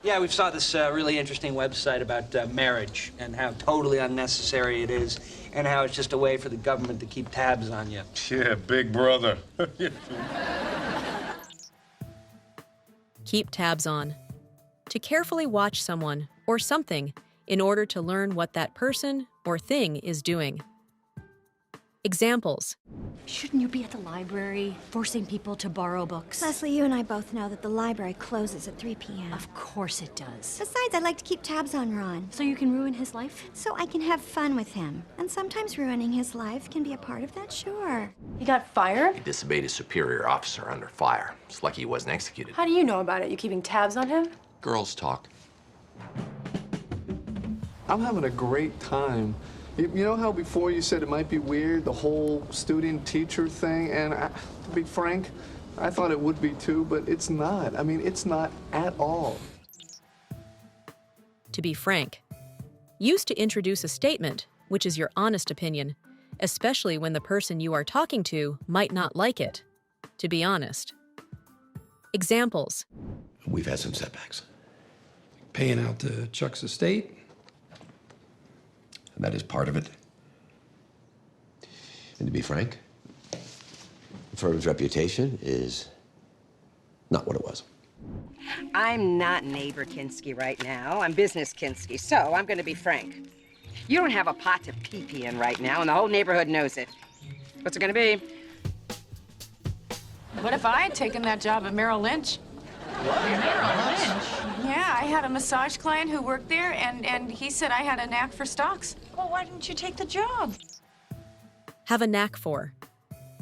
Yeah, we saw this really interesting website about marriage and how totally unnecessary it is and how it's just a way for the government to keep tabs on you. Yeah, big brother. Keep tabs on. To carefully watch someone or something in order to learn what that person or thing is doing. Examples. Shouldn't you be at the library, forcing people to borrow books? Leslie, you and I both know that the library closes at 3 p.m. Of course it does. Besides, I like to keep tabs on Ron. So you can ruin his life? So I can have fun with him. And sometimes ruining his life can be a part of that, sure. He got fired? He disobeyed his superior officer under fire. It's lucky he wasn't executed. How do you know about it? You keeping tabs on him? Girls talk. I'm having a great time. You know how before you said it might be weird, the whole student-teacher thing? And to be frank, I thought it would be too, but it's not. I mean, it's not at all. To be frank. Use to introduce a statement, which is your honest opinion, especially when the person you are talking to might not like it. To be honest. Examples. We've had some setbacks. Paying out to Chuck's estate. And that is part of it. And to be frank, the firm's reputation is not what it was. I'm not neighbor Kinski right now. I'm business Kinski, so I'm going to be frank. You don't have a pot to pee-pee in right now, and the whole neighborhood knows it. What's it going to be? What if I had taken that job at Merrill Lynch? Merrill Lynch? Yeah, I had a massage client who worked there, and he said I had a knack for stocks. Well, why didn't you take the job? Have a knack for.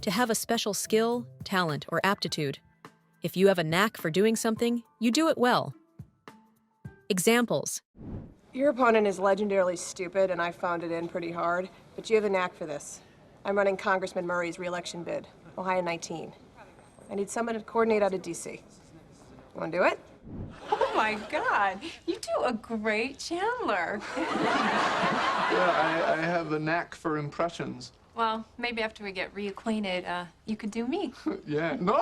To have a special skill, talent, or aptitude. If you have a knack for doing something, you do it well. Examples. Your opponent is legendarily stupid, and I found it in pretty hard, but you have a knack for this. I'm running Congressman Murray's re-election bid, Ohio 19. I need someone to coordinate out of D.C. Want to do it? Oh my God, you do a great Chandler. Yeah, I have a knack for impressions. Well, maybe after we get reacquainted, you could do me. Yeah, no!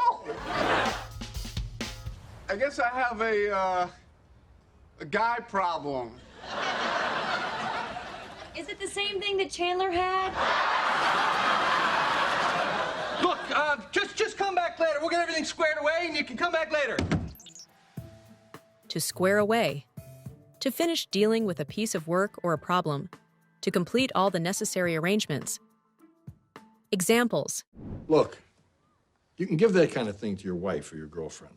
I guess I have a guy problem. Is it the same thing that Chandler had? Look, just come back later. We'll get everything squared away, and you can come back later. To square away. To finish dealing with a piece of work or a problem. To complete all the necessary arrangements. Examples. Look, you can give that kind of thing to your wife or your girlfriend.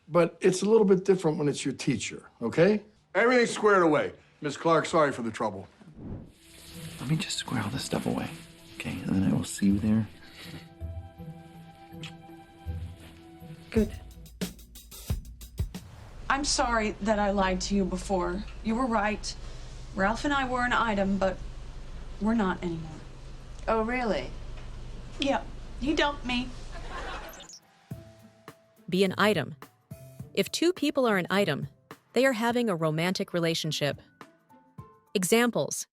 But it's a little bit different when it's your teacher, okay? Everything's squared away. Miss Clark, sorry for the trouble. Let me just square all this stuff away, okay? And then I will see you there. Good. I'm sorry that I lied to you before. You were right. Ralph and I were an item, but we're not anymore. Oh, really? Yep, he dumped me. Be an item. If two people are an item, they are having a romantic relationship. Examples.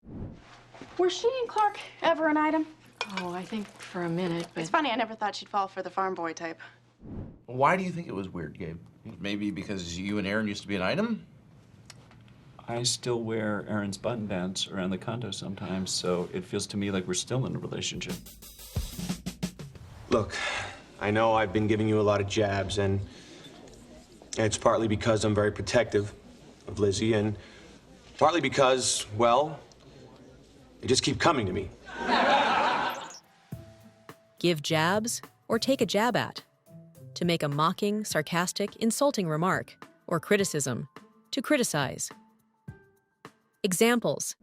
Were she and Clark ever an item? Oh, I think for a minute, but... It's funny, I never thought she'd fall for the farm boy type. Why do you think it was weird, Gabe? Maybe because you and Aaron used to be an item? I still wear Aaron's button bands around the condo sometimes, so it feels to me like we're still in a relationship. Look, I know I've been giving you a lot of jabs, and it's partly because I'm very protective of Lizzie, and partly because, well, they just keep coming to me. Give jabs or take a jab at. To make a mocking, sarcastic, insulting remark or criticism. To criticize. Examples.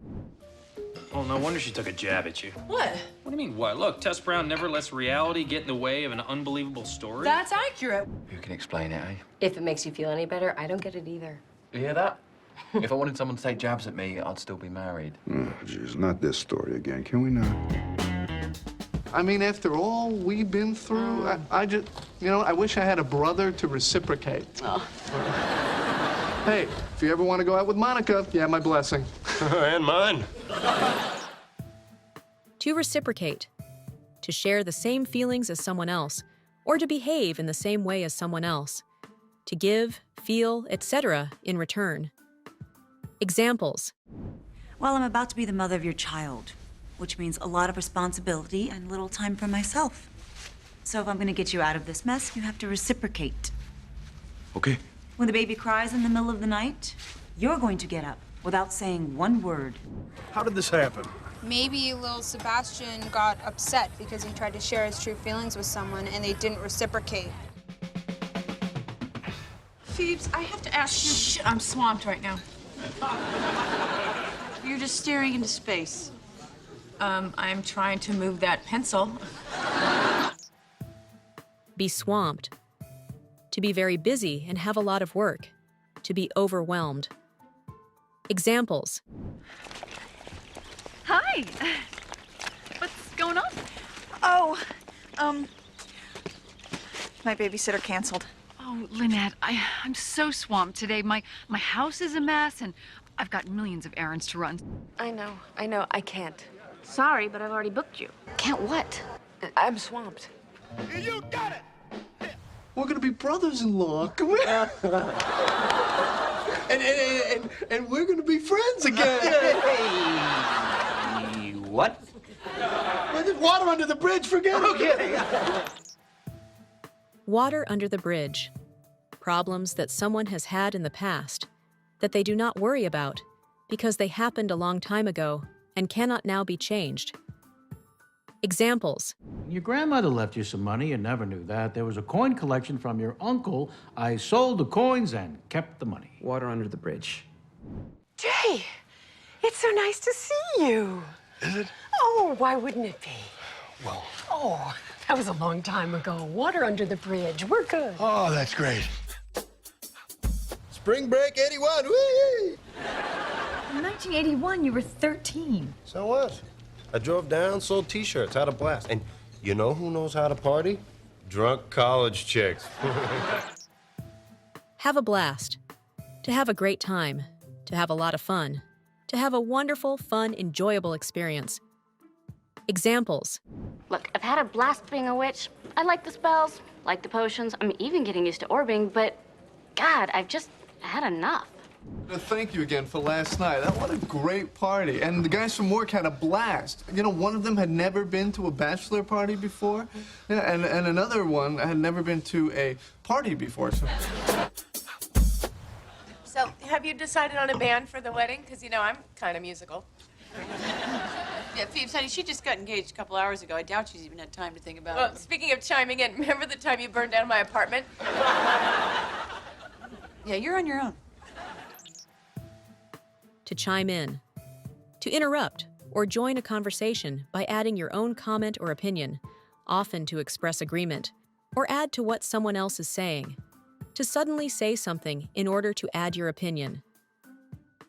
Oh, no wonder she took a jab at you. What? What do you mean, what? Look, Tess Brown never lets reality get in the way of an unbelievable story. That's accurate. You can explain it, eh? If it makes you feel any better, I don't get it either. You hear that? If I wanted someone to take jabs at me, I'd still be married. Oh, geez, not this story again. Can we not? I mean, after all we've been through, I just, you know, I wish I had a brother to reciprocate. Oh. Hey, if you ever want to go out with Monica, you have my blessing. And mine. To reciprocate. To share the same feelings as someone else, or to behave in the same way as someone else. to give, feel, etc. in return. Examples. Well, I'm about to be the mother of your child, which means a lot of responsibility and little time for myself. So if I'm going to get you out of this mess, you have to reciprocate. Okay. When the baby cries in the middle of the night, you're going to get up without saying one word. How did this happen? Maybe little Sebastian got upset because he tried to share his true feelings with someone and they didn't reciprocate. Phoebes, I have to ask you. Shh, I'm swamped right now. You're just staring into space. I'm trying to move that pencil. Be swamped. To be very busy and have a lot of work. To be overwhelmed. Examples. Hi. What's going on? Oh, my babysitter canceled. Oh, Lynette, I'm so swamped today. My house is a mess, and I've got millions of errands to run. I know. I can't. Sorry, but I've already booked you. Can't what? I'm swamped. You got it! We're gonna be brothers-in-law. Come here. and we're gonna be friends again. What? Well, there's water under the bridge. Forget it. Water under the bridge. Problems that someone has had in the past that they do not worry about because they happened a long time ago and cannot now be changed. Examples. Your grandmother left you some money, you never knew that. There was a coin collection from your uncle. I sold the coins and kept the money. Water under the bridge. Jay, it's so nice to see you. Is it? Oh, why wouldn't it be? Well. Oh, that was a long time ago. Water under the bridge. We're good. Oh, that's great. Spring break 81. Whee! In 1981, you were 13. So what? I drove down, sold T-shirts, had a blast. And you know who knows how to party? Drunk college chicks. Have a blast. To have a great time. To have a lot of fun. To have a wonderful, fun, enjoyable experience. Examples. Look, I've had a blast being a witch. I like the spells, like the potions. I'm even getting used to orbing, but God, I've just had enough. Thank you again for last night. What a great party. And the guys from work had a blast. You know, one of them had never been to a bachelor party before. Yeah, and another one had never been to a party before. So, have you decided on a band for the wedding? Because, you know, I'm kind of musical. Yeah, Phoebes, honey, she just got engaged a couple hours ago. I doubt she's even had time to think about Well, it. speaking of chiming in, remember the time you burned down my apartment? Yeah, you're on your own. To chime in. To interrupt or join a conversation by adding your own comment or opinion, often to express agreement, or add to what someone else is saying. To suddenly say something in order to add your opinion.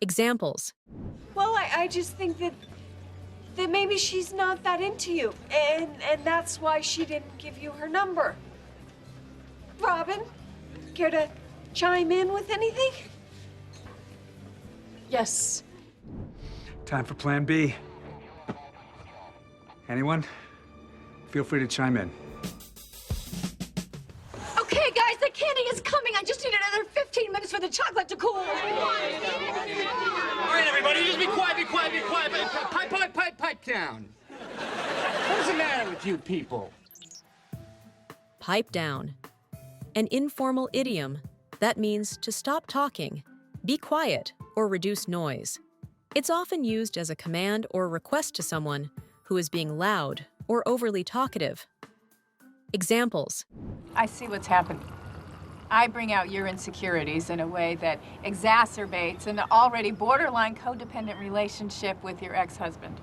Examples. Well, I just think that maybe she's not that into you, and that's why she didn't give you her number. Robin, care to chime in with anything? Yes. Time for Plan B. Anyone? Feel free to chime in. Okay, guys, the candy is coming. I just need another 15 minutes for the chocolate to cool. All right, everybody, just be quiet, be quiet, be quiet. Pipe down. What's the matter with you people? Pipe down. An informal idiom that means to stop talking, be quiet, or reduce noise. It's often used as a command or request to someone who is being loud or overly talkative. Examples. I see what's happening. I bring out your insecurities in a way that exacerbates an already borderline codependent relationship with your ex-husband.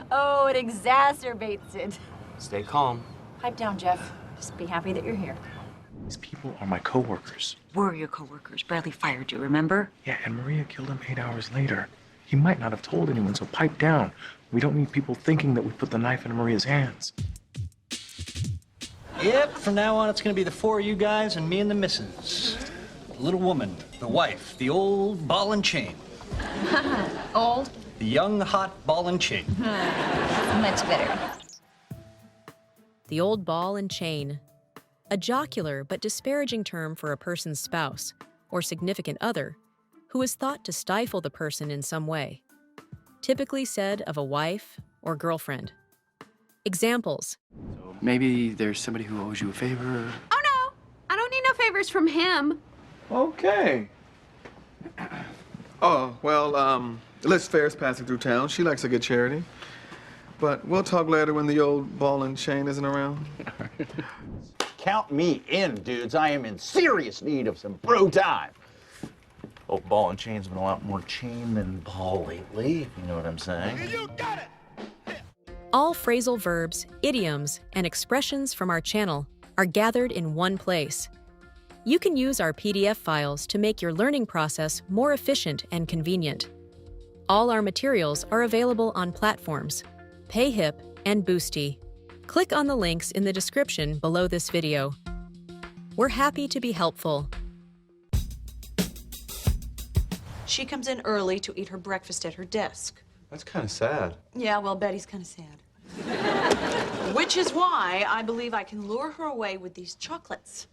Oh, it exacerbates it. Stay calm. Pipe down, Jeff. Just be happy that you're here. These people are my coworkers. Were your coworkers. Bradley fired you, remember? Yeah, and Maria killed him 8 hours later. He might not have told anyone, so pipe down. We don't need people thinking that we put the knife in Maria's hands. Yep, from now on, it's gonna be the four of you guys and me and the missus. The little woman, the wife, the old ball and chain. Old? The young, hot ball and chain. Much better. The old ball and chain. a jocular but disparaging term for a person's spouse or significant other who is thought to stifle the person in some way, typically said of a wife or girlfriend. Examples. Maybe there's somebody who owes you a favor. Oh, no. I don't need no favors from him. Okay. Oh, well, Liz Fair's passing through town. She likes a good charity. But we'll talk later when the old ball and chain isn't around. Count me in, dudes. I am in serious need of some bro time. Oh, ball and chain's been a lot more chain than ball lately, if you know what I'm saying. You got it! All phrasal verbs, idioms, and expressions from our channel are gathered in one place. You can use our PDF files to make your learning process more efficient and convenient. All our materials are available on platforms PayHip and Boosty. Click on the links in the description below this video. We're happy to be helpful. She comes in early to eat her breakfast at her desk. That's kind of sad. Yeah, well, Betty's kind of sad. Which is why I believe I can lure her away with these chocolates.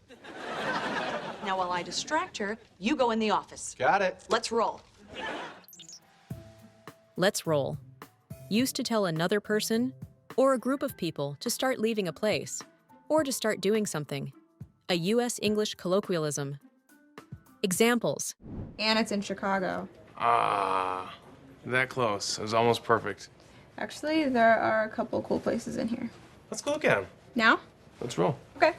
Now, while I distract her, you go in the office. Got it. Let's roll. Let's roll. Used to tell another person or a group of people to start leaving a place or to start doing something. A U.S. English colloquialism. Examples. And it's in Chicago. Ah, that close. It was almost perfect. Actually, there are a couple cool places in here. Let's go look at them. Now? Let's roll. Okay.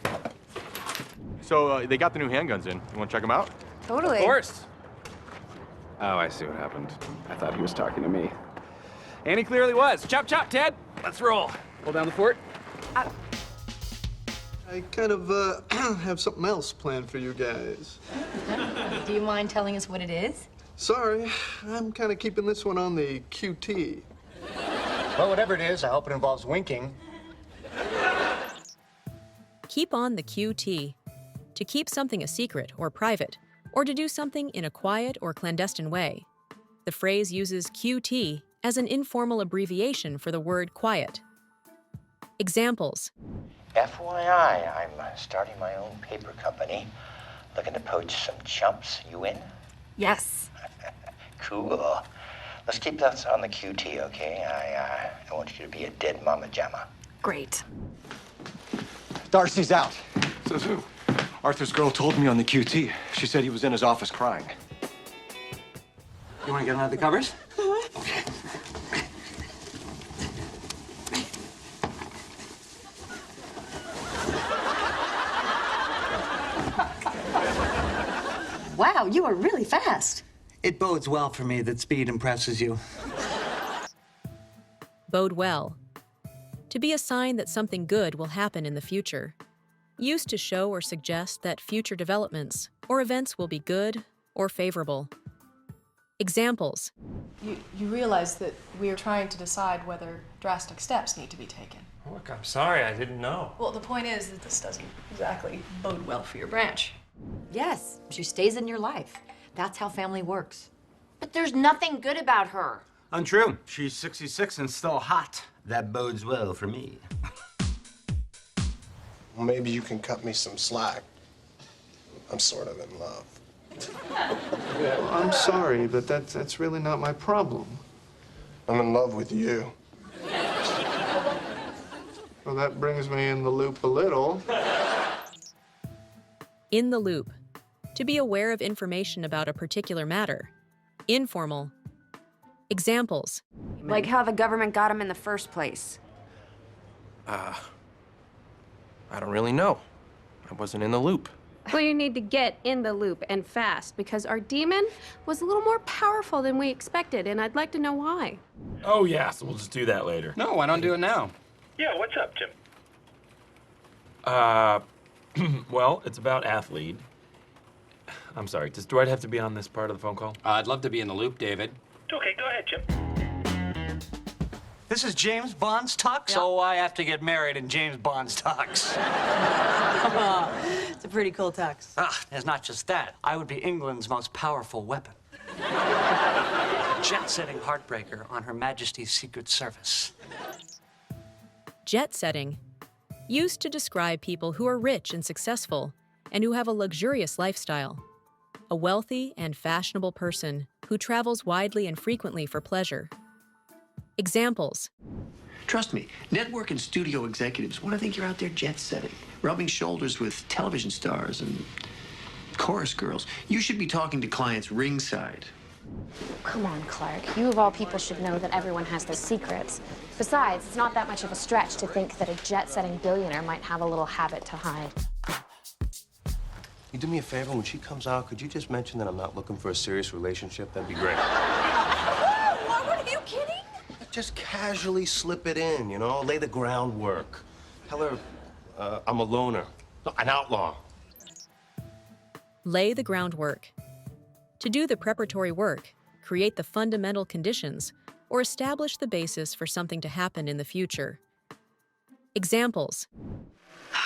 So they got the new handguns in. You want to check them out? Totally. Of course. Oh, I see what happened. I thought he was talking to me. And he clearly was. Chop, chop, Ted. Let's roll. Hold down the fort. I kind of have something else planned for you guys. Do you mind telling us what it is? Sorry, I'm kind of keeping this one on the QT. Well, whatever it is, I hope it involves winking. Keep on the QT. To keep something a secret or private, or to do something in a quiet or clandestine way. The phrase uses QT as an informal abbreviation for the word quiet. Examples. FYI, I'm starting my own paper company. Looking to poach some chumps. You in? Yes. Cool. Let's keep that on the QT, okay? I want you to be a dead mama jamma. Great. Darcy's out. Says who? Arthur's girl told me on the QT. She said he was in his office crying. You want to get under the covers? Wow, you are really fast. It bodes well for me that speed impresses you. Bode well. To be a sign that something good will happen in the future. Used to show or suggest that future developments or events will be good or favorable. Examples. You realize that we're trying to decide whether drastic steps need to be taken. Look, I'm sorry. I didn't know. Well, the point is that this doesn't exactly bode well for your branch. Yes, she stays in your life. That's how family works. But there's nothing good about her. Untrue. She's 66 and still hot. That bodes well for me. Well, maybe you can cut me some slack. I'm sort of in love. Well, I'm sorry, but that's really not my problem. I'm in love with you. Well, that brings me in the loop a little. In the loop. To be aware of information about a particular matter. Informal. Examples. Like how the government got him in the first place. I don't really know. I wasn't in the loop. Well, you need to get in the loop and fast because our demon was a little more powerful than we expected, and I'd like to know why. Oh, yeah, so we'll just do that later. No, why don't do it now? Yeah, what's up, Jim? Well, it's about athlete. I'm sorry, does Dwight have to be on this part of the phone call? I'd love to be in the loop, David. Okay, go ahead, Jim. This is James Bond's tux? So I have to get married in James Bond's tux. It's a pretty cool tux. There's not just that. I would be England's most powerful weapon. Jet-setting heartbreaker on Her Majesty's Secret Service. Jet setting. Used to describe people who are rich and successful and who have a luxurious lifestyle. A wealthy and fashionable person who travels widely and frequently for pleasure. Examples. Trust me, network and studio executives want to think you're out there jet-setting, rubbing shoulders with television stars and chorus girls. You should be talking to clients ringside. Come on, Clark. You of all people should know that everyone has their secrets. Besides, it's not that much of a stretch to think that a jet-setting billionaire might have a little habit to hide. You do me a favor, when she comes out, could you just mention that I'm not looking for a serious relationship? That'd be great. What, are you kidding? Just casually slip it in, you know? Lay the groundwork. Tell her I'm a loner, no, an outlaw. Lay the groundwork. To do the preparatory work, create the fundamental conditions, or establish the basis for something to happen in the future. Examples.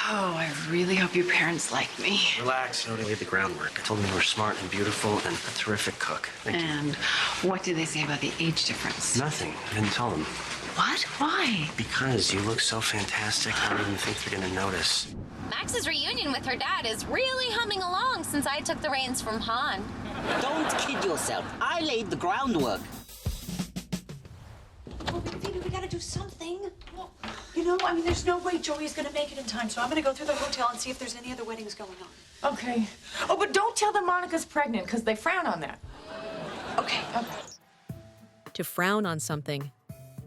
Oh, I really hope your parents like me. Relax, I already laid the groundwork. I told them you were smart and beautiful and a terrific cook. Thank you. And what did they say about the age difference? Nothing. I didn't tell them. What? Why? Because you look so fantastic, I don't even think they're gonna notice. Max's reunion with her dad is really humming along since I took the reins from Han. Don't kid yourself. I laid the groundwork. Well, Phoebe, we gotta do something. Well, you know, I mean, there's no way Joey's gonna make it in time, so I'm gonna go through the hotel and see if there's any other weddings going on. Okay. Oh, but don't tell them Monica's pregnant, because they frown on that. Okay. To frown on something.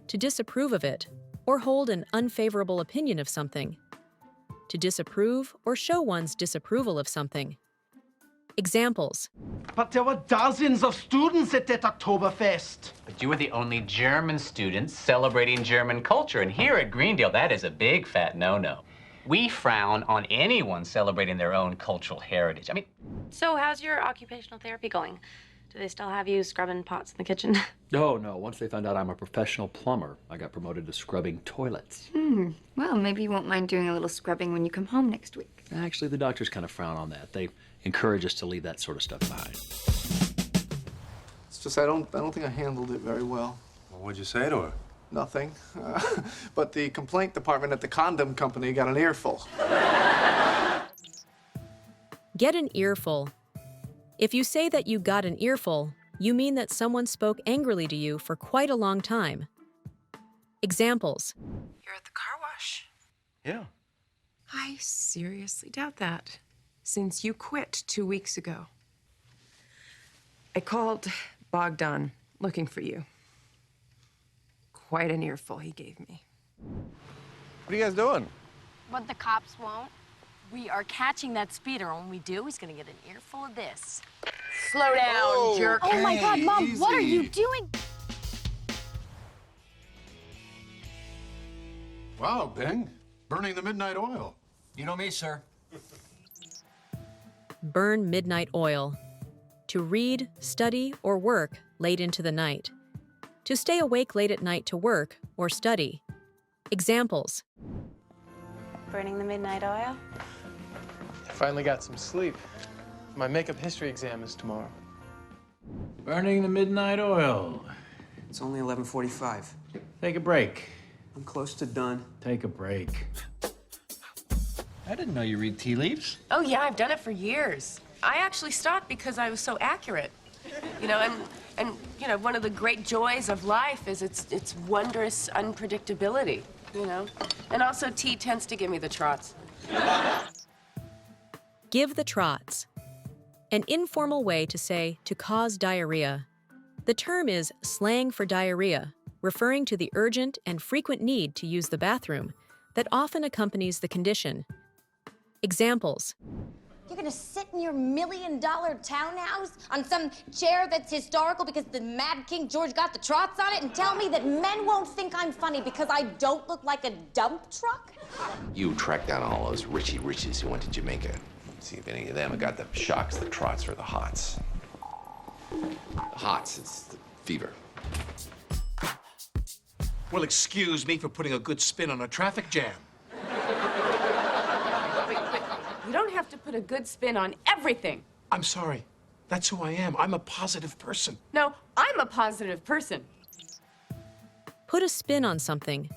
To disapprove of it, or hold an unfavorable opinion of something. To disapprove or show one's disapproval of something. Examples. But there were dozens of students at that Oktoberfest. But you were the only German students celebrating German culture, and here at Greendale, that is a big fat no-no. We frown on anyone celebrating their own cultural heritage. I mean, So how's your occupational therapy going? Do they still have you scrubbing pots in the kitchen? No. Once they found out I'm a professional plumber, I got promoted to scrubbing toilets. Well, maybe you won't mind doing a little scrubbing when you come home next week. Actually, the doctors kind of frown on that. They encourage us to leave that sort of stuff behind. It's just I don't think I handled it very well. Well, what'd you say to her? Nothing. But the complaint department at the condom company got an earful. Get an earful. If you say that you got an earful, you mean that someone spoke angrily to you for quite a long time. Examples. You're at the car wash. Yeah. I seriously doubt that, since you quit 2 weeks ago. I called Bogdan looking for you. Quite an earful he gave me. What are you guys doing? What the cops won't. We are catching that speeder, and when we do, he's gonna get an earful of this. Slow down, jerk. Oh my God, Mom, easy. what are you doing? Wow, Bing. Burning the midnight oil. You know me, sir. Burn midnight oil. To read, study, or work late into the night. To stay awake late at night to work or study. Examples. Burning the midnight oil? I finally got some sleep. My makeup history exam is tomorrow. Burning the midnight oil. It's only 11:45. Take a break. I'm close to done. Take a break. I didn't know you read tea leaves. Oh, yeah, I've done it for years. I actually stopped because I was so accurate. You know, and you know, one of the great joys of life is its wondrous unpredictability, you know? And also tea tends to give me the trots. Give the trots. An informal way to say to cause diarrhea. The term is slang for diarrhea, referring to the urgent and frequent need to use the bathroom that often accompanies the condition. Examples. You're gonna sit in your $1 million townhouse on some chair that's historical because the Mad King George got the trots on it and tell me that men won't think I'm funny because I don't look like a dump truck? You tracked down all those Richie Riches who went to Jamaica. See if any of them have got the shocks, the trots, or the hots. The hots, it's the fever. Well, excuse me for putting a good spin on a traffic jam. You don't have to put a good spin on everything. I'm sorry. That's who I am. I'm a positive person. No, I'm a positive person. Put a spin on something.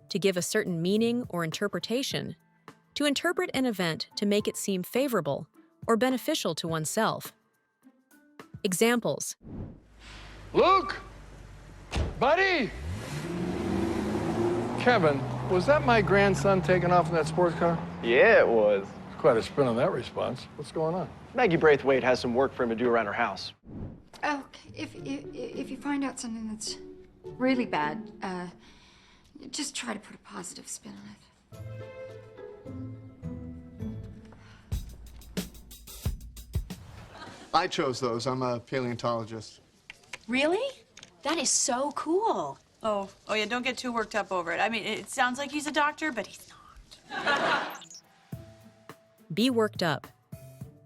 To give a certain meaning or interpretation, To interpret an event to make it seem favorable or beneficial to oneself. Examples. Luke! Buddy! Kevin, was that my grandson taking off in that sports car? Yeah, it was. Quite a spin on that response. What's going on? Maggie Braithwaite has some work for him to do around her house. Okay, if you find out something that's really bad, just try to put a positive spin on it. I chose those. I'm a paleontologist. Really? That is so cool. Oh yeah, don't get too worked up over it. I mean, it sounds like he's a doctor, but he's not. Be worked up.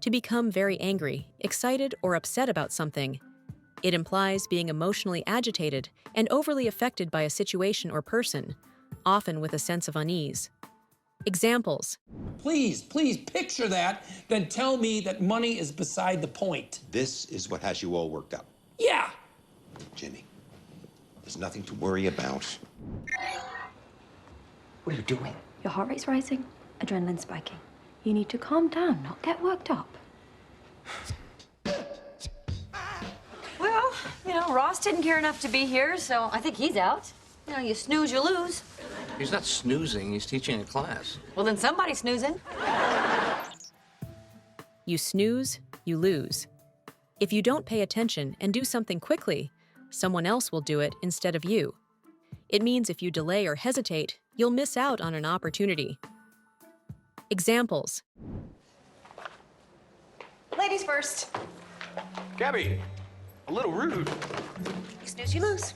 To become very angry, excited, or upset about something. It implies being emotionally agitated and overly affected by a situation or person, often with a sense of unease. Examples. Please picture that, then tell me that money is beside the point. This is what has you all worked up. Yeah. Jimmy, there's nothing to worry about. What are you doing? Your heart rate's rising, adrenaline spiking. You need to calm down, not get worked up. Well, Ross didn't care enough to be here, so I think he's out. You snooze, you lose. He's not snoozing, he's teaching a class. Well, then somebody's snoozing. You snooze, you lose. If you don't pay attention and do something quickly, someone else will do it instead of you. It means if you delay or hesitate, you'll miss out on an opportunity. Examples. Ladies first. Gabby, a little rude. You snooze, you lose.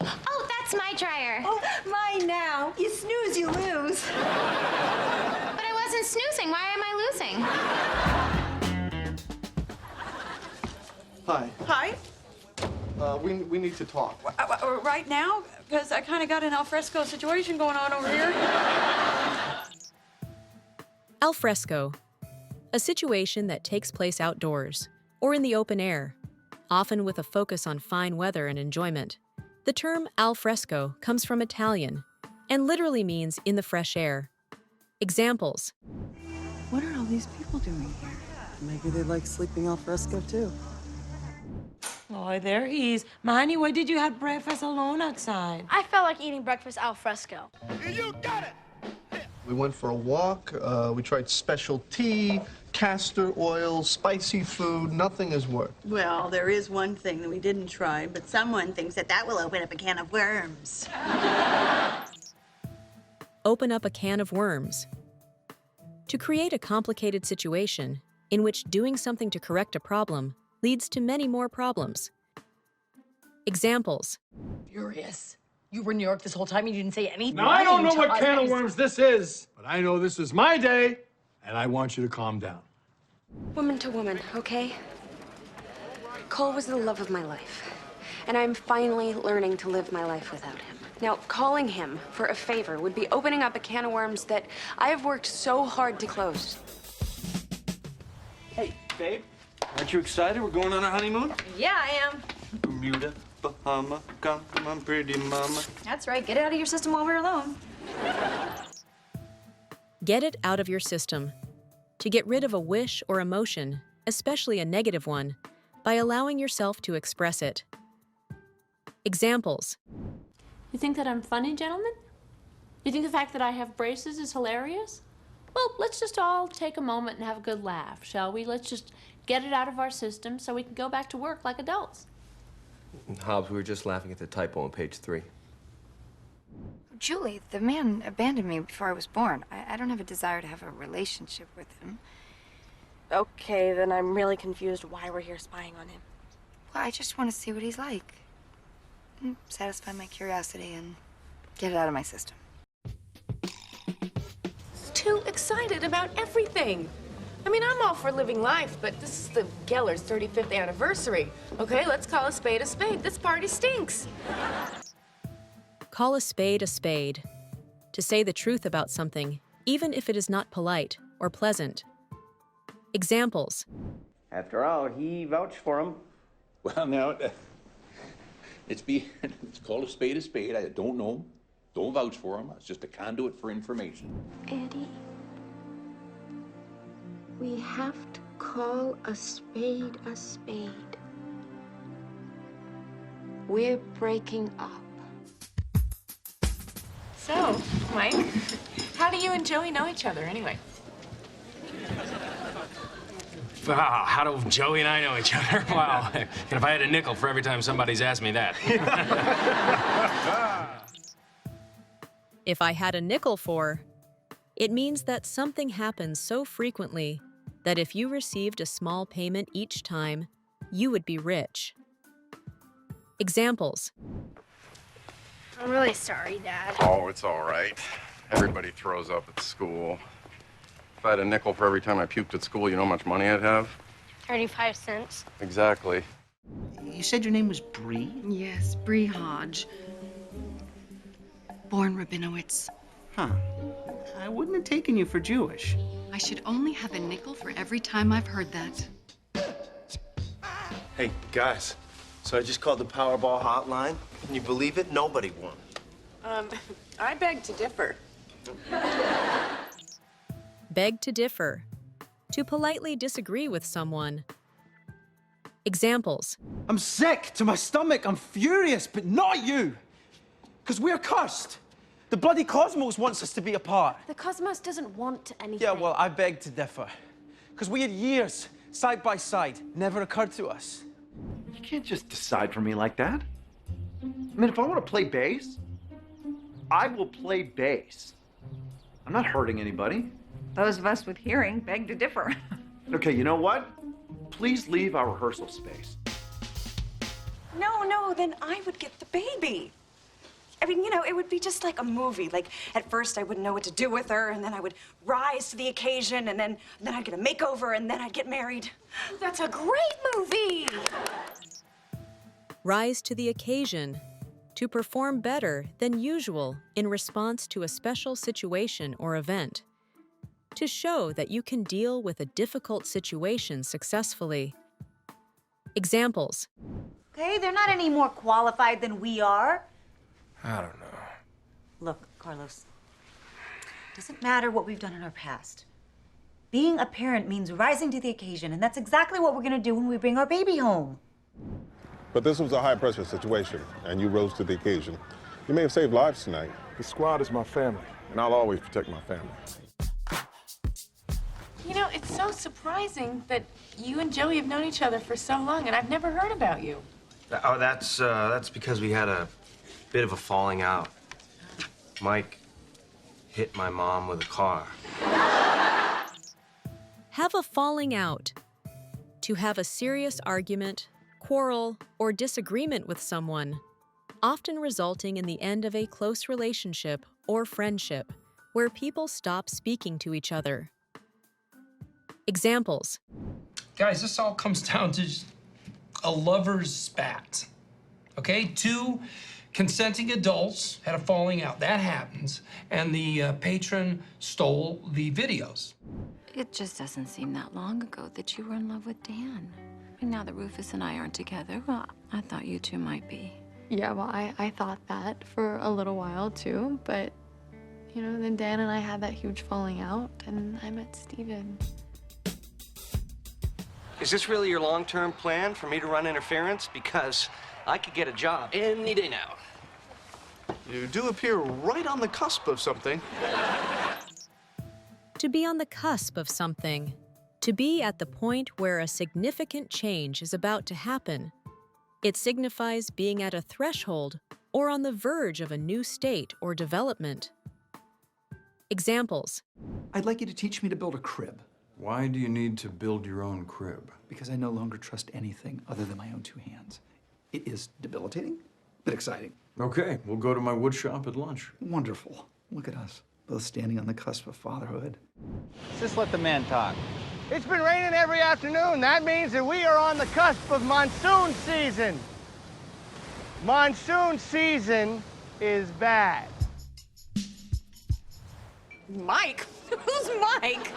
Oh, that's my dryer. Oh, mine now. You snooze, you lose. But I wasn't snoozing. Why am I losing? Hi. Hi. We need to talk. Right now? Because I kind of got an alfresco situation going on over here. Alfresco. A situation that takes place outdoors or in the open air, often with a focus on fine weather and enjoyment. The term alfresco comes from Italian and literally means in the fresh air. Examples. What are all these people doing here? Maybe they like sleeping al fresco too. Oh, there he is. Honey, why did you have breakfast alone outside? I felt like eating breakfast al fresco. You got it! We went for a walk. We tried special tea, castor oil, spicy food. Nothing has worked. Well, there is one thing that we didn't try, but someone thinks that will open up a can of worms. Open up a can of worms. To create a complicated situation in which doing something to correct a problem leads to many more problems. Examples. Furious. You were in New York this whole time and you didn't say anything. Now, I don't know what can of worms this is, but I know this is my day, and I want you to calm down. Woman to woman, okay? Cole was the love of my life, and I'm finally learning to live my life without him. Now, calling him for a favor would be opening up a can of worms that I have worked so hard to close. Hey, babe, aren't you excited? We're going on our honeymoon? Yeah, I am. Bermuda, Bahama, come on, pretty mama. That's right. Get it out of your system while we're alone. Get it out of your system. To get rid of a wish or emotion, especially a negative one, by allowing yourself to express it. Examples. You think that I'm funny, gentlemen? You think the fact that I have braces is hilarious? Well, let's just all take a moment and have a good laugh, shall we? Let's just get it out of our system so we can go back to work like adults. Hobbs, we were just laughing at the typo on page 3. Julie, the man abandoned me before I was born. I don't have a desire to have a relationship with him. Okay, then I'm really confused why we're here spying on him. Well, I just want to see what he's like. Satisfy my curiosity and get it out of my system. Too excited about everything. I mean, I'm all for living life, but this is the Geller's 35th anniversary. Okay, let's call a spade a spade. This party stinks. Call a spade a spade. To say the truth about something, even if it is not polite or pleasant. Examples. After all, he vouched for him. Well, now, it's called a spade a spade. I don't know him. Don't vouch for him. It's just a conduit for information. Eddie, we have to call a spade a spade. We're breaking up. So, Mike, how do you and Joey know each other anyway? How do Joey and I know each other? Wow. And if I had a nickel for every time somebody's asked me that. If I had a nickel for, it means that something happens so frequently that if you received a small payment each time, you would be rich. Examples. I'm really sorry, Dad. Oh, it's all right. Everybody throws up at school. If I had a nickel for every time I puked at school, you know how much money I'd have? 35 cents. Exactly. You said your name was Bree? Yes, Bree Hodge. Born Rabinowitz. Huh. I wouldn't have taken you for Jewish. I should only have a nickel for every time I've heard that. Hey, guys. So I just called the Powerball hotline. Can you believe it? Nobody won. I beg to differ. Beg to differ. To politely disagree with someone. Examples. I'm sick to my stomach. I'm furious, but not you. Because we're cursed. The bloody cosmos wants us to be apart. The cosmos doesn't want anything. Yeah, well, I beg to differ. Because we had years, side by side. Never occurred to us. You can't just decide for me like that. I mean, if I want to play bass, I will play bass. I'm not hurting anybody. Those of us with hearing beg to differ. Okay, you know what? Please leave our rehearsal space. No, then I would get the baby. I mean, you know, it would be just like a movie. Like, at first I wouldn't know what to do with her, and then I would rise to the occasion, and then I'd get a makeover, and then I'd get married. That's a great movie! Rise to the occasion. To perform better than usual in response to a special situation or event. To show that you can deal with a difficult situation successfully. Examples. Okay, they're not any more qualified than we are. I don't know. Look, Carlos, doesn't matter what we've done in our past. Being a parent means rising to the occasion, and that's exactly what we're gonna do when we bring our baby home. But this was a high-pressure situation, and you rose to the occasion. You may have saved lives tonight. The squad is my family, and I'll always protect my family. You know, it's so surprising that you and Joey have known each other for so long, and I've never heard about you. Oh, that's because we had a bit of a falling out. Mike hit my mom with a car. Have a falling out. To have a serious argument, quarrel, or disagreement with someone, often resulting in the end of a close relationship or friendship where people stop speaking to each other. Examples. Guys, this all comes down to just a lover's spat. Okay? Two consenting adults had a falling out. That happens. And the patron stole the videos. It just doesn't seem that long ago that you were in love with Dan. And now that Rufus and I aren't together, well, I thought you two might be. Yeah, well, I thought that for a little while, too. But, you know, then Dan and I had that huge falling out, and I met Steven. Is this really your long-term plan for me to run interference? Because I could get a job any day now. You do appear right on the cusp of something. To be on the cusp of something. To be at the point where a significant change is about to happen. It signifies being at a threshold or on the verge of a new state or development. Examples. I'd like you to teach me to build a crib. Why do you need to build your own crib? Because I no longer trust anything other than my own two hands. It is debilitating, but exciting. Okay, we'll go to my wood shop at lunch. Wonderful. Look at us, both standing on the cusp of fatherhood. Just let the man talk. It's been raining every afternoon. That means that we are on the cusp of monsoon season. Monsoon season is bad. Mike? Who's Mike?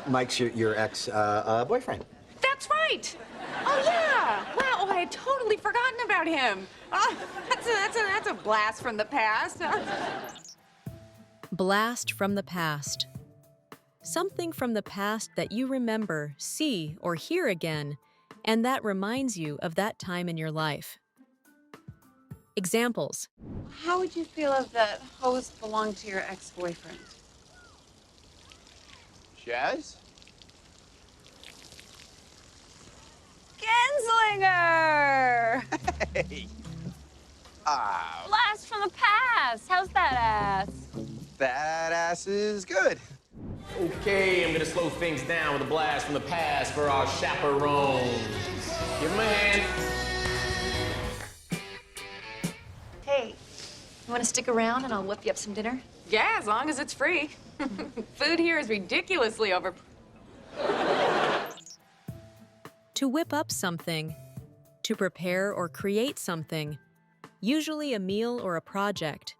Mike's your ex-boyfriend. That's right. Oh, yeah. Wow, oh, I had totally forgotten about him. Oh, that's a blast from the past. Blast from the past. Something from the past that you remember, see, or hear again, and that reminds you of that time in your life. Examples. How would you feel if that hose belonged to your ex-boyfriend? Jazz? Kinslinger! Hey! Blast from the past. How's that ass? That ass is good. Okay, I'm gonna slow things down with a blast from the past for our chaperones. Give them a hand. Hey, you want to stick around and I'll whip you up some dinner? Yeah, as long as it's free. Food here is ridiculously over. To whip up something. To prepare or create something. Usually a meal or a project.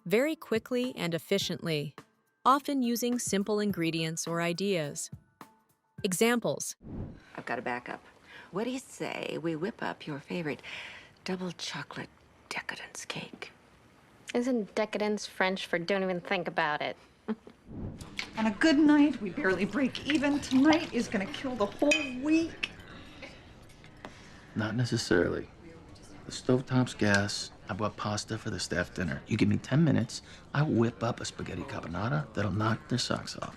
Very quickly and efficiently. Often using simple ingredients or ideas. Examples. I've got a backup. What do you say we whip up your favorite double chocolate decadence cake? Isn't decadence French for don't even think about it? On a good night, we barely break even. Tonight is gonna kill the whole week. Not necessarily. The stovetop's gas. I bought pasta for the staff dinner. You give me 10 minutes, I whip up a spaghetti carbonara that'll knock their socks off.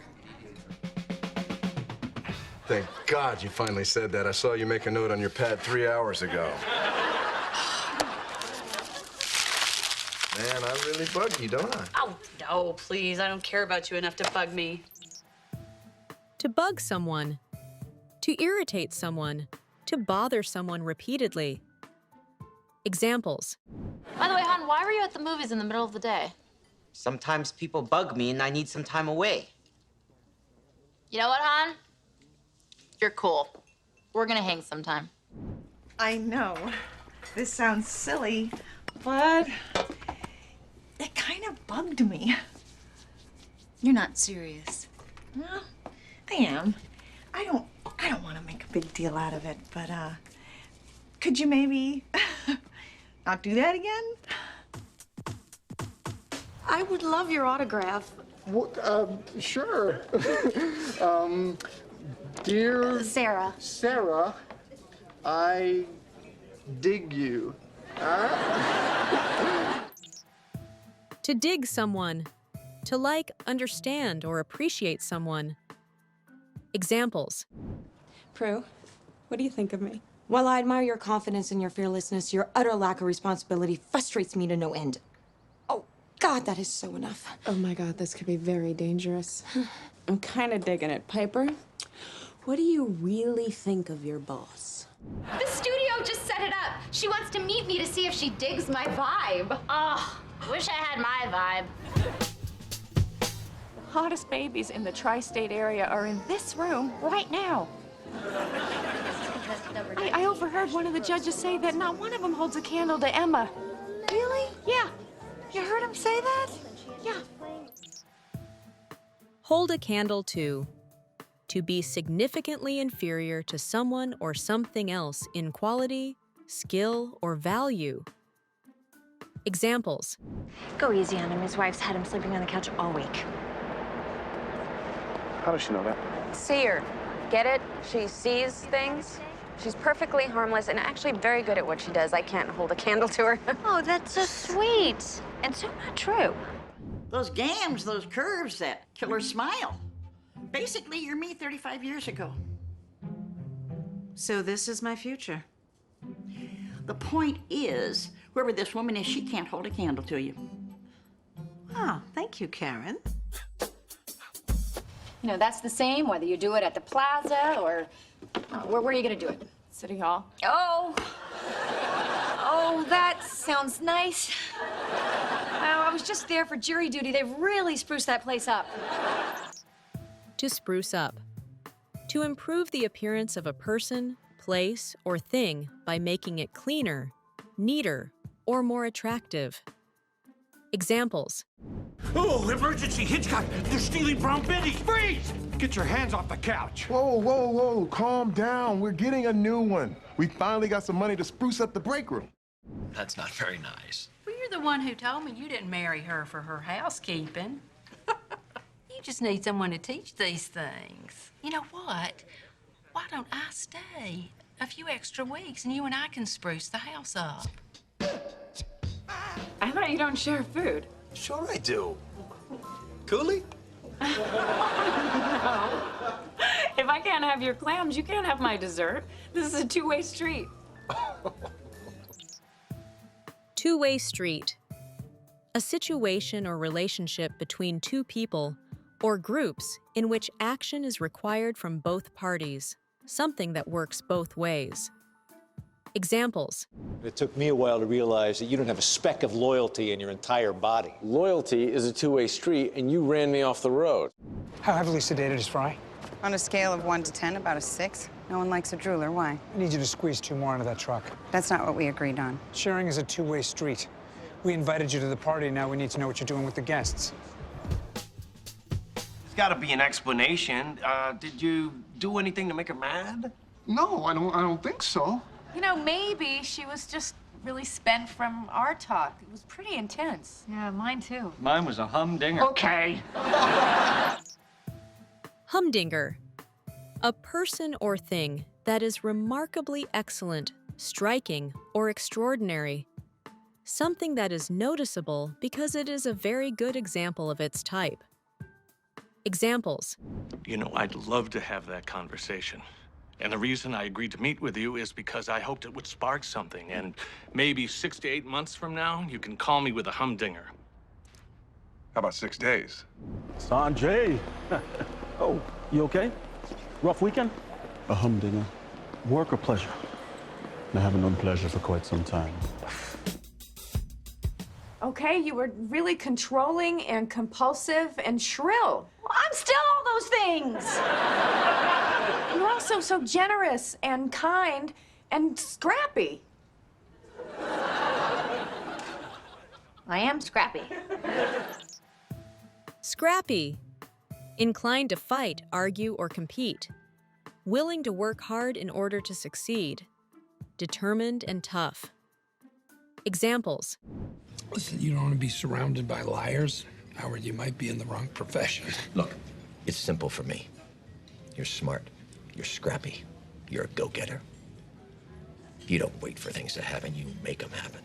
Thank God you finally said that. I saw you make a note on your pad 3 hours ago. Man, I really bug you, don't I? Oh, no, please. I don't care about you enough to bug me. To bug someone. To irritate someone. To bother someone repeatedly. Examples. By the way, hon, why were you at the movies in the middle of the day? Sometimes people bug me and I need some time away. You know what, hon? You're cool. We're gonna hang sometime. I know. This sounds silly, but it kind of bugged me. You're not serious. Well, I am. I don't want to make a big deal out of it, but could you maybe not do that again? I would love your autograph. Sure. Dear Sarah. Sarah, I dig you. To dig someone. To like, understand, or appreciate someone. Examples. Prue, what do you think of me? While I admire your confidence and your fearlessness, your utter lack of responsibility frustrates me to no end. Oh, God, that is so enough. Oh my God, this could be very dangerous. I'm kind of digging it. Piper, what do you really think of your boss? The studio just set it up. She wants to meet me to see if she digs my vibe. Oh, wish I had my vibe. The hottest babies in the tri-state area are in this room right now. I overheard one of the judges say that not one of them holds a candle to Emma. Really? Yeah. You heard him say that? Yeah. Hold a candle to. To be significantly inferior to someone or something else in quality, skill, or value. Examples. Go easy on him. His wife's had him sleeping on the couch all week. How does she know that? See her. Get it? She sees things. She's perfectly harmless and actually very good at what she does. I can't hold a candle to her. Oh, that's so sweet. And so not true. Those gams, those curves, that killer smile. Basically, you're me 35 years ago. So this is my future. The point is, whoever this woman is, she can't hold a candle to you. Oh, thank you, Karen. You know, that's the same whether you do it at the plaza or... where are you going to do it? City Hall. Oh, that sounds nice. Oh, I was just there for jury duty. They've really spruced that place up. To spruce up. To improve the appearance of a person, place, or thing by making it cleaner, neater, or more attractive. Examples. Oh, emergency! Hitchcock! They're stealing brown Betty! Freeze! Get your hands off the couch! Whoa, whoa, whoa, calm down. We're getting a new one. We finally got some money to spruce up the break room. That's not very nice. Well, you're the one who told me you didn't marry her for her housekeeping. You just need someone to teach these things. You know what? Why don't I stay a few extra weeks and you and I can spruce the house up? I thought you don't share food. Sure I do. Cooley? No. If I can't have your clams, you can't have my dessert. This is a two-way street. Two-way street. A situation or relationship between two people or groups in which action is required from both parties, something that works both ways. Examples. It took me a while to realize that you don't have a speck of loyalty in your entire body. Loyalty is a two-way street, and you ran me off the road. How heavily sedated is Fry? On a scale of 1 to 10, about a 6. No one likes a drooler. Why? I need you to squeeze 2 more into that truck. That's not what we agreed on. Sharing is a two-way street. We invited you to the party. Now we need to know what you're doing with the guests. There's got to be an explanation. Did you do anything to make her mad? No, I don't think so. You know, maybe she was just really spent from our talk. It was pretty intense. Yeah, mine too. Mine was a humdinger. Okay. Humdinger. A person or thing that is remarkably excellent, striking, or extraordinary. Something that is noticeable because it is a very good example of its type. Examples. You know, I'd love to have that conversation. And the reason I agreed to meet with you is because I hoped it would spark something. And maybe 6 to 8 months from now, you can call me with a humdinger. How about 6 days? Sanjay. Oh, you okay? Rough weekend? A humdinger. Work or pleasure? I haven't known pleasure for quite some time. Okay, you were really controlling and compulsive and shrill. Well, I'm still all those things. You're also so generous and kind and scrappy. I am scrappy. Scrappy. Inclined to fight, argue, or compete. Willing to work hard in order to succeed. Determined and tough. Examples. Listen, you don't want to be surrounded by liars, Howard. You might be in the wrong profession. Look, it's simple for me. You're smart. You're scrappy. You're a go-getter. You don't wait for things to happen. You make them happen.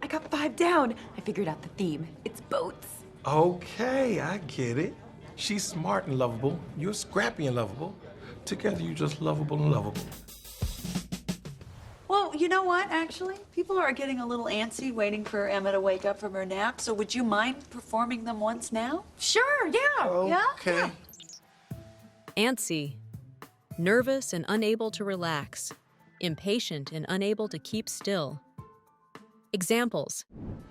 I got 5 down. I figured out the theme. It's boats. Okay, I get it. She's smart and lovable. You're scrappy and lovable. Together, you're just lovable and lovable. Well, you know what, actually? People are getting a little antsy waiting for Emma to wake up from her nap, so would you mind performing them once now? Sure, yeah. Okay. Yeah. Antsy. Nervous and unable to relax. Impatient and unable to keep still. Examples.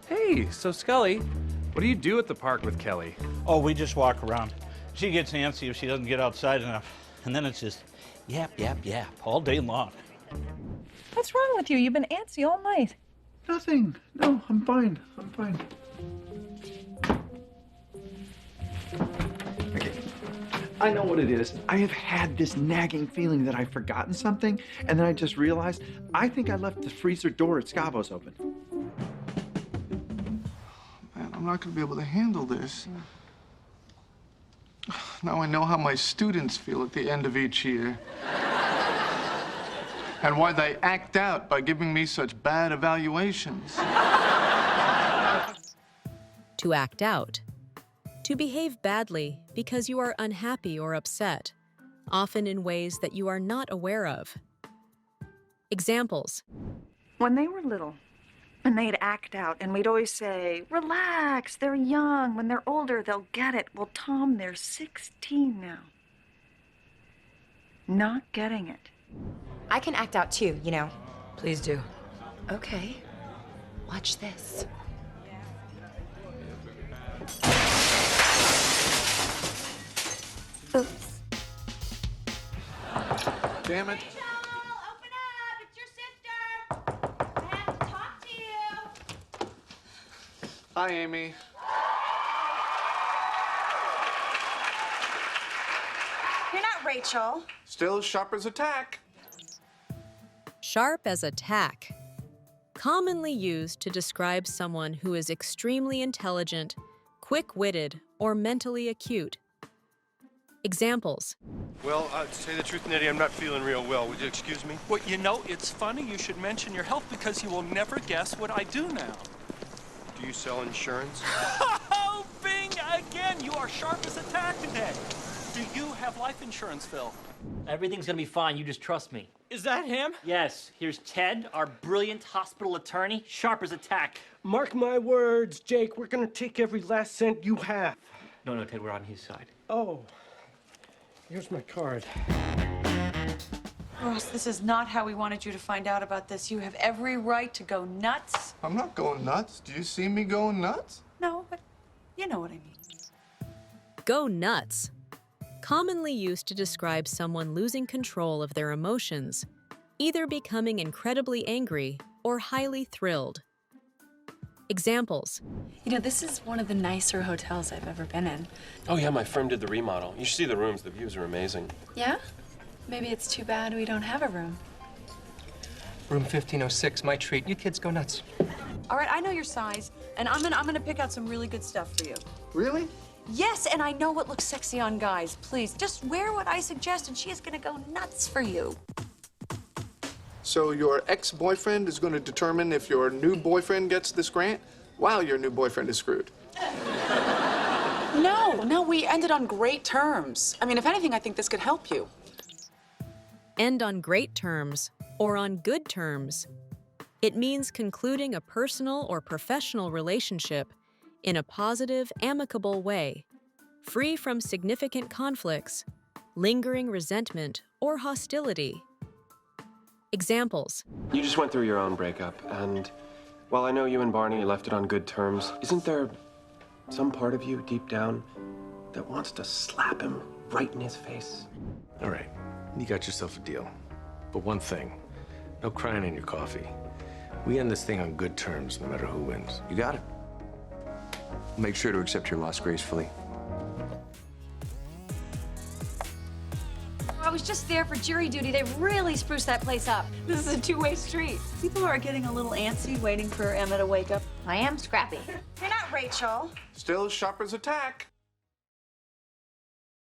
Hey, so Scully, what do you do at the park with Kelly? Oh, we just walk around. She gets antsy if she doesn't get outside enough. And then it's just yap, yap, yap all day long. What's wrong with you? You've been antsy all night. Nothing. No, I'm fine. I'm fine. Okay. I know what it is. I have had this nagging feeling that I've forgotten something, and then I just realized I think I left the freezer door at Scabo's open. Man, I'm not going to be able to handle this. Now I know how my students feel at the end of each year. And why they act out by giving me such bad evaluations. To act out. To behave badly because you are unhappy or upset, often in ways that you are not aware of. Examples. When they were little, and they'd act out, and we'd always say, relax, they're young. When they're older, they'll get it. Well, Tom, they're 16 now. Not getting it. I can act out too, you know. Please do. Okay. Watch this. Oops. Damn it. Hi, Amy. You're not Rachel. Still sharp as a tack. Sharp as a tack. Commonly used to describe someone who is extremely intelligent, quick-witted, or mentally acute. Examples. Well, to say the truth, Nettie, I'm not feeling real well. Would you excuse me? Well, you know, it's funny you should mention your health because you will never guess what I do now. Do you sell insurance? Oh, bing! Again, you are sharp as a tack today. Do you have life insurance, Phil? Everything's gonna be fine, you just trust me. Is that him? Yes, here's Ted, our brilliant hospital attorney, sharp as a tack. Mark my words, Jake, we're gonna take every last cent you have. No, Ted, we're on his side. Oh, here's my card. Ross, this is not how we wanted you to find out about this. You have every right to go nuts. I'm not going nuts. Do you see me going nuts? No, but you know what I mean. Go nuts. Commonly used to describe someone losing control of their emotions, either becoming incredibly angry or highly thrilled. Examples. You know, this is one of the nicer hotels I've ever been in. Oh, yeah, my firm did the remodel. You should see the rooms. The views are amazing. Yeah? Maybe it's too bad we don't have a room. Room 1506, my treat. You kids go nuts. All right, I know your size, and I'm gonna pick out some really good stuff for you. Really? Yes, and I know what looks sexy on guys. Please, just wear what I suggest, and she is gonna go nuts for you. So your ex-boyfriend is going to determine if your new boyfriend gets this grant while your new boyfriend is screwed. No, we ended on great terms. I mean, if anything, I think this could help you. End on great terms or on good terms. It means concluding a personal or professional relationship in a positive, amicable way, free from significant conflicts, lingering resentment, or hostility. Examples. You just went through your own breakup, and while I know you and Barney left it on good terms, isn't there some part of you deep down that wants to slap him right in his face? All right, you got yourself a deal. But one thing, no crying in your coffee. We end this thing on good terms, no matter who wins. You got it? Make sure to accept your loss gracefully. I was just there for jury duty. They really spruced that place up. This is a two-way street. People are getting a little antsy waiting for Emma to wake up. I am scrappy. You're not Rachel. Still sharp as a tack.